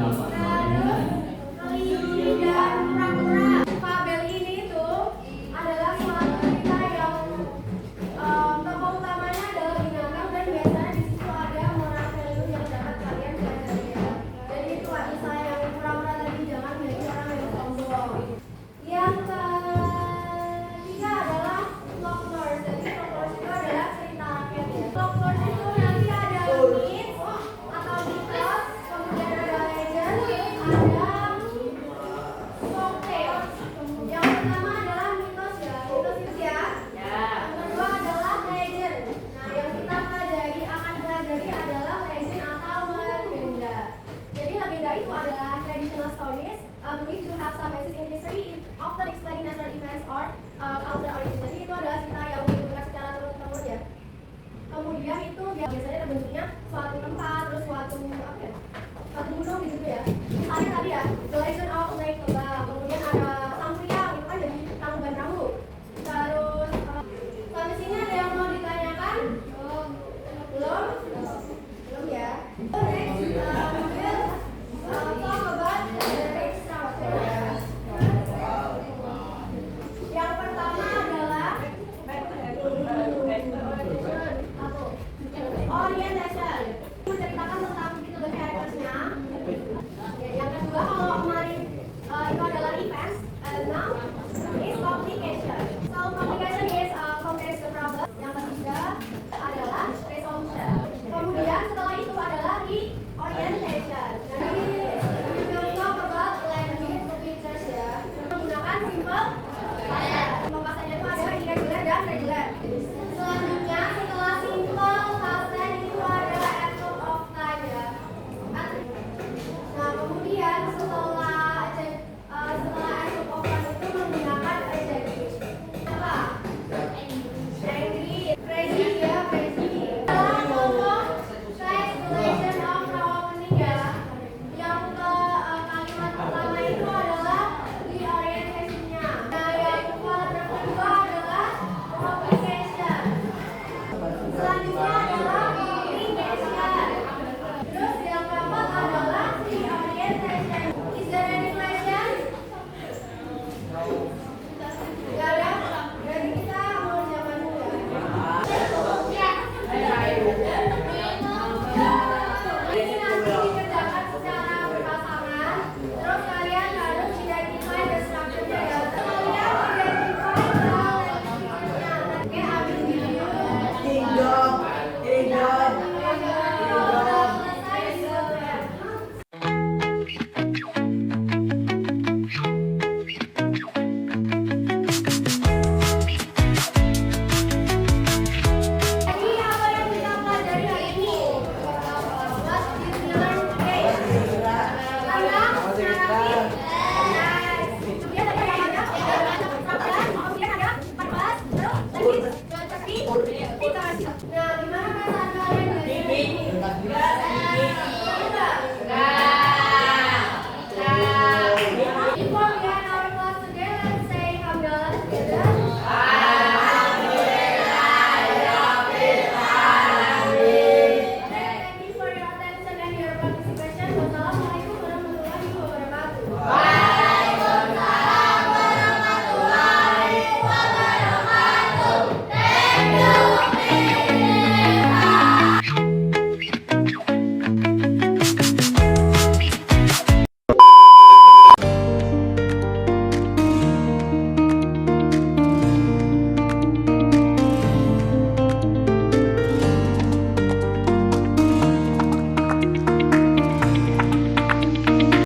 Terus religi dan pura-pura. Fabel ini tuh adalah suatu cerita yang tokoh utamanya adalah binatang dan biasanya di situ ada moral value yang dapat kalian pelajari ya. Jadi itu misalnya yang pura-pura tadi jangan menjadi orang yang sombong. Yang ketiga adalah folklore. Jadi folklore itu adalah cerita rakyat ya. Folklore itu nanti ada myth atau mitos, kemudian ada legend, ada folktale. Yang pertama adalah mitos ya, mitos itu ya. Yang kedua adalah legend. Nah, yang kita akan pelajari adalah legend atau legenda. Jadi legenda itu adalah traditional stories believed to have some basis in history, often explaining natural events or cultural origin. Jadi itu adalah cerita yang dibentukkan secara turun-temurun ya. Kemudian itu biasanya terbentuknya suatu tempat, terus suatu gunung gitu ya. Misalnya tadi ya, The Legend of Lake Lebak. Kemudian ada Sang Priang, itu kan jadi tangkuban perahu. Terus sampai sini ada yang mau ditanyakan? Belum? Belum ya. Next, we will talk about the extra. Yang pertama adalah orientation. Menceritakan tentang the characters-nya. Yang kedua, kalau kemarin itu adalah events, now is complication. So complication is complex the problem. Yang ketiga adalah resolution. Kemudian setelah itu adalah reorientation. Jadi we will talk about language features ya. Menggunakan simple pembahasannya itu ada irregular dan regular. Selanjutnya setelah simple past itu ada absence of time ya. Nah kemudian setelah